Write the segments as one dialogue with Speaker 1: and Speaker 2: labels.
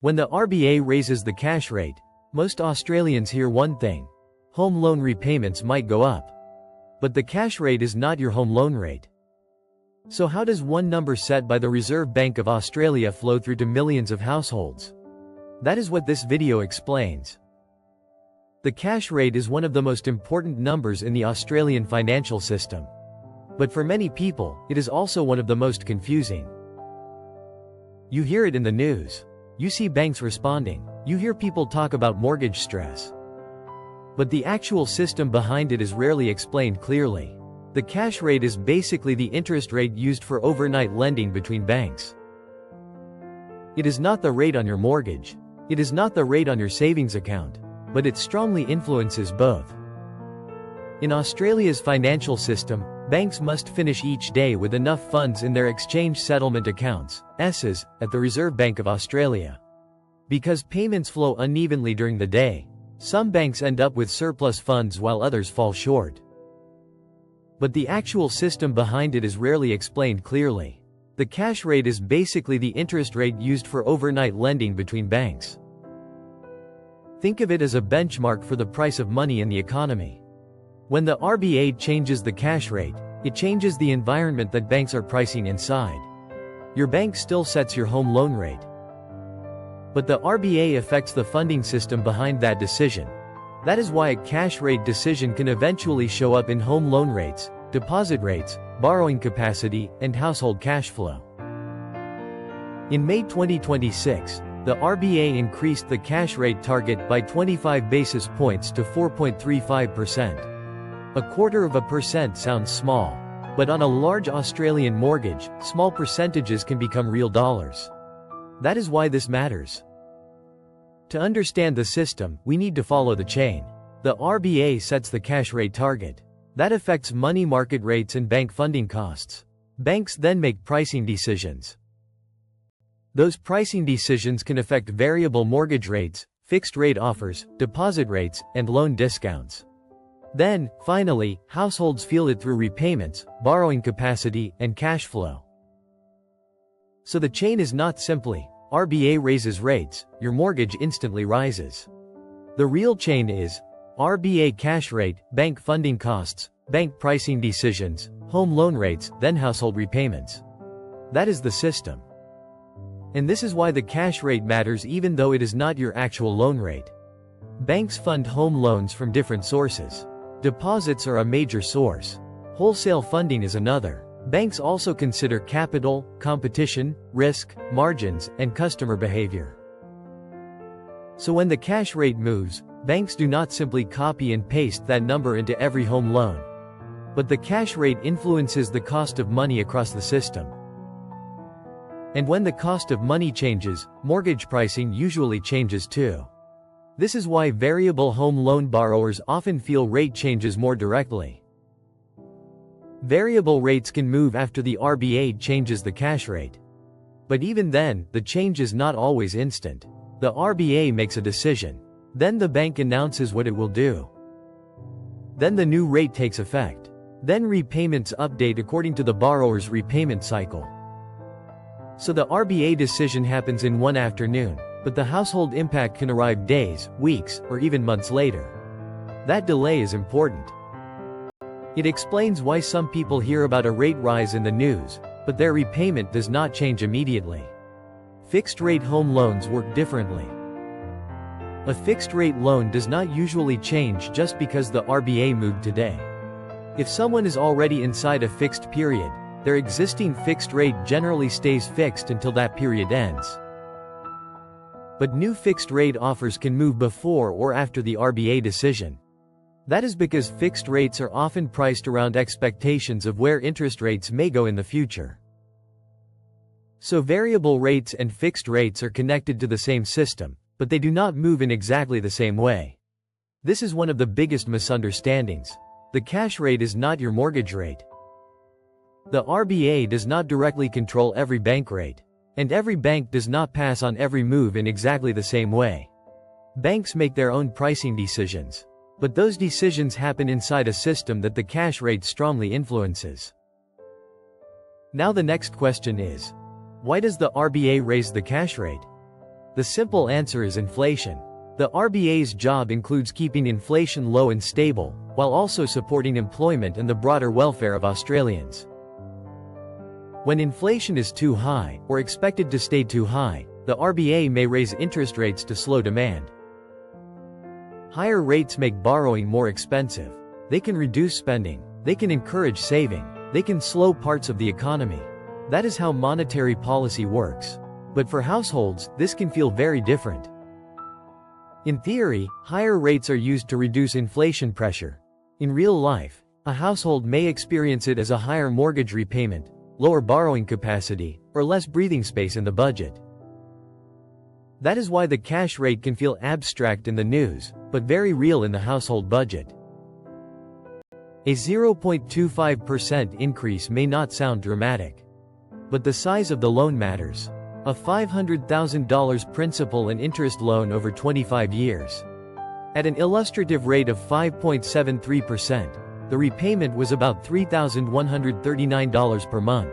Speaker 1: When the RBA raises the cash rate, most Australians hear one thing: home loan repayments might go up. But the cash rate is not your home loan rate. So how does one number set by the Reserve Bank of Australia flow through to millions of households? That is what this video explains. The cash rate is one of the most important numbers in the Australian financial system. But for many people, it is also one of the most confusing. You hear it in the news. You see banks responding. You hear people talk about mortgage stress. But the actual system behind it is rarely explained clearly. The cash rate is basically the interest rate used for overnight lending between banks. It is not the rate on your mortgage. It is not the rate on your savings account. But it strongly influences both. In Australia's financial system, banks must finish each day with enough funds in their exchange settlement accounts, ESAs, at the Reserve Bank of Australia. Because payments flow unevenly during the day, some banks end up with surplus funds while others fall short. But the actual system behind it is rarely explained clearly. The cash rate is basically the interest rate used for overnight lending between banks. Think of it as a benchmark for the price of money in the economy. When the RBA changes the cash rate, it changes the environment that banks are pricing inside. Your bank still sets your home loan rate. But the RBA affects the funding system behind that decision. That is why a cash rate decision can eventually show up in home loan rates, deposit rates, borrowing capacity, and household cash flow. In May 2026, the RBA increased the cash rate target by 25 basis points to 4.35%. A quarter of a percent sounds small. But on a large Australian mortgage, small percentages can become real dollars. That is why this matters. To understand the system, we need to follow the chain. The RBA sets the cash rate target. That affects money market rates and bank funding costs. Banks then make pricing decisions. Those pricing decisions can affect variable mortgage rates, fixed rate offers, deposit rates, and loan discounts. Then, finally, households feel it through repayments, borrowing capacity, and cash flow. So the chain is not simply, RBA raises rates, your mortgage instantly rises. The real chain is, RBA cash rate, bank funding costs, bank pricing decisions, home loan rates, then household repayments. That is the system. And this is why the cash rate matters even though it is not your actual loan rate. Banks fund home loans from different sources. Deposits are a major source. Wholesale funding is another. Banks also consider capital, competition, risk, margins, and customer behavior. So when the cash rate moves, banks do not simply copy and paste that number into every home loan. But the cash rate influences the cost of money across the system. And when the cost of money changes, mortgage pricing usually changes too. This is why variable home loan borrowers often feel rate changes more directly. Variable rates can move after the RBA changes the cash rate. But even then, the change is not always instant. The RBA makes a decision. Then the bank announces what it will do. Then the new rate takes effect. Then repayments update according to the borrower's repayment cycle. So the RBA decision happens in one afternoon, but the household impact can arrive days, weeks, or even months later. That delay is important. It explains why some people hear about a rate rise in the news, but their repayment does not change immediately. Fixed-rate home loans work differently. A fixed-rate loan does not usually change just because the RBA moved today. If someone is already inside a fixed period, their existing fixed rate generally stays fixed until that period ends. But new fixed rate offers can move before or after the RBA decision. That is because fixed rates are often priced around expectations of where interest rates may go in the future. So variable rates and fixed rates are connected to the same system, but they do not move in exactly the same way. This is one of the biggest misunderstandings. The cash rate is not your mortgage rate. The RBA does not directly control every bank rate. And every bank does not pass on every move in exactly the same way. Banks make their own pricing decisions. But those decisions happen inside a system that the cash rate strongly influences. Now the next question is, why does the RBA raise the cash rate? The simple answer is inflation. The RBA's job includes keeping inflation low and stable, while also supporting employment and the broader welfare of Australians. When inflation is too high, or expected to stay too high, the RBA may raise interest rates to slow demand. Higher rates make borrowing more expensive. They can reduce spending. They can encourage saving. They can slow parts of the economy. That is how monetary policy works. But for households, this can feel very different. In theory, higher rates are used to reduce inflation pressure. In real life, a household may experience it as a higher mortgage repayment, lower borrowing capacity, or less breathing space in the budget. That is why the cash rate can feel abstract in the news, but very real in the household budget. A 0.25% increase may not sound dramatic. But the size of the loan matters. A $500,000 principal and interest loan over 25 years. At an illustrative rate of 5.73%, the repayment was about $3,139 per month.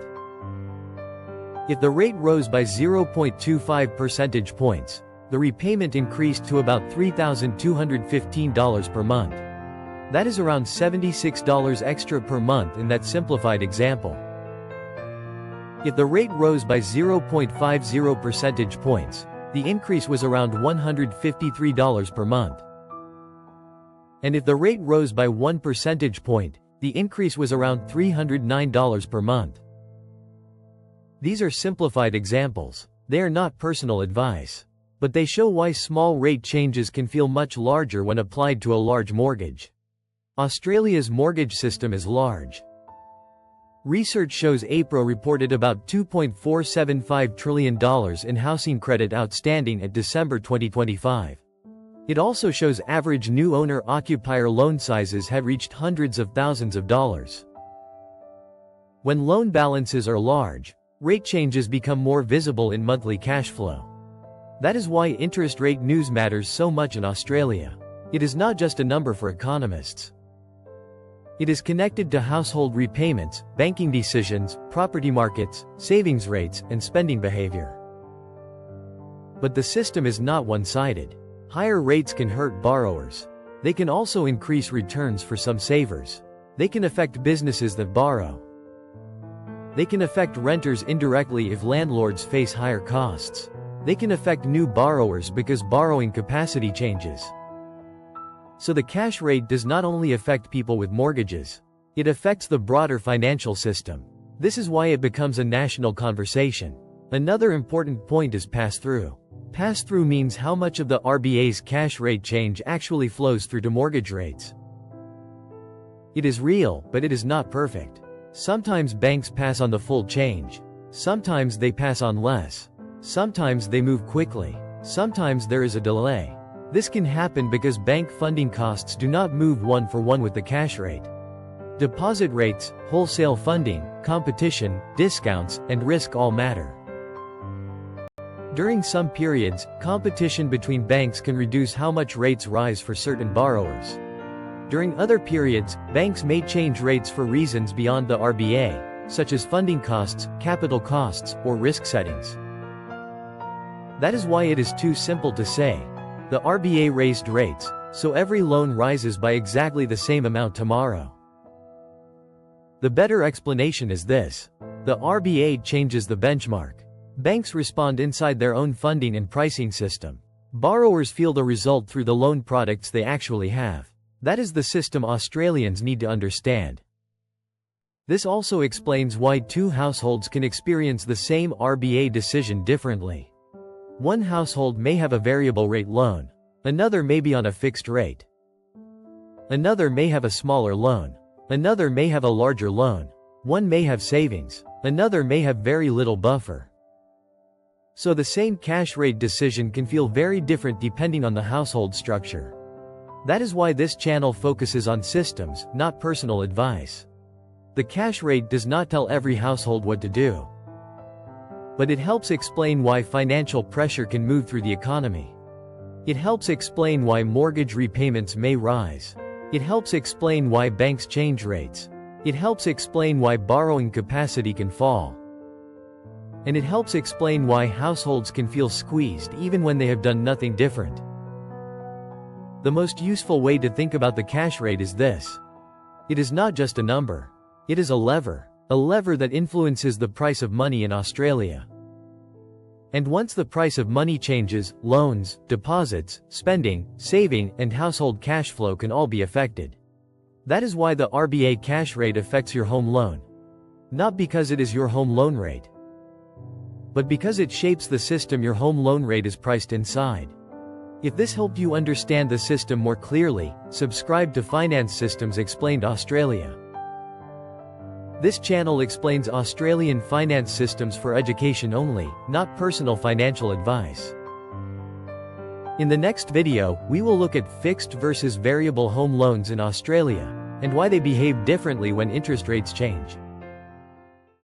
Speaker 1: If the rate rose by 0.25 percentage points, the repayment increased to about $3,215 per month. That is around $76 extra per month in that simplified example. If the rate rose by 0.50 percentage points, the increase was around $153 per month. And if the rate rose by 1 percentage point, the increase was around $309 per month. These are simplified examples. They are not personal advice. But they show why small rate changes can feel much larger when applied to a large mortgage. Australia's mortgage system is large. Research shows APRA reported about $2.475 trillion in housing credit outstanding at December 2025. It also shows average new owner-occupier loan sizes have reached hundreds of thousands of dollars. When loan balances are large, rate changes become more visible in monthly cash flow. That is why interest rate news matters so much in Australia. It is not just a number for economists. It is connected to household repayments, banking decisions, property markets, savings rates, and spending behavior. But the system is not one-sided. Higher rates can hurt borrowers. They can also increase returns for some savers. They can affect businesses that borrow. They can affect renters indirectly if landlords face higher costs. They can affect new borrowers because borrowing capacity changes. So the cash rate does not only affect people with mortgages. It affects the broader financial system. This is why it becomes a national conversation. Another important point is pass-through. Pass-through means how much of the RBA's cash rate change actually flows through to mortgage rates. It is real, but it is not perfect. Sometimes banks pass on the full change. Sometimes they pass on less. Sometimes they move quickly. Sometimes there is a delay. This can happen because bank funding costs do not move one-for-one with the cash rate. Deposit rates, wholesale funding, competition, discounts, and risk all matter. During some periods, competition between banks can reduce how much rates rise for certain borrowers. During other periods, banks may change rates for reasons beyond the RBA, such as funding costs, capital costs, or risk settings. That is why it is too simple to say, the RBA raised rates, so every loan rises by exactly the same amount tomorrow. The better explanation is this. The RBA changes the benchmark. Banks respond inside their own funding and pricing system. Borrowers feel the result through the loan products they actually have. That is the system Australians need to understand. This also explains why two households can experience the same RBA decision differently. One household may have a variable rate loan. Another may be on a fixed rate. Another may have a smaller loan. Another may have a larger loan. One may have savings. Another may have very little buffer. So the same cash rate decision can feel very different depending on the household structure. That is why this channel focuses on systems, not personal advice. The cash rate does not tell every household what to do. But it helps explain why financial pressure can move through the economy. It helps explain why mortgage repayments may rise. It helps explain why banks change rates. It helps explain why borrowing capacity can fall. And it helps explain why households can feel squeezed even when they have done nothing different. The most useful way to think about the cash rate is this. It is not just a number. It is a lever that influences the price of money in Australia. And once the price of money changes, loans, deposits, spending, saving, and household cash flow can all be affected. That is why the RBA cash rate affects your home loan. Not because it is your home loan rate, but because it shapes the system your home loan rate is priced inside. If this helped you understand the system more clearly, subscribe to Finance Systems Explained Australia. This channel explains Australian finance systems for education only, not personal financial advice. In the next video, we will look at fixed versus variable home loans in Australia, and why they behave differently when interest rates change.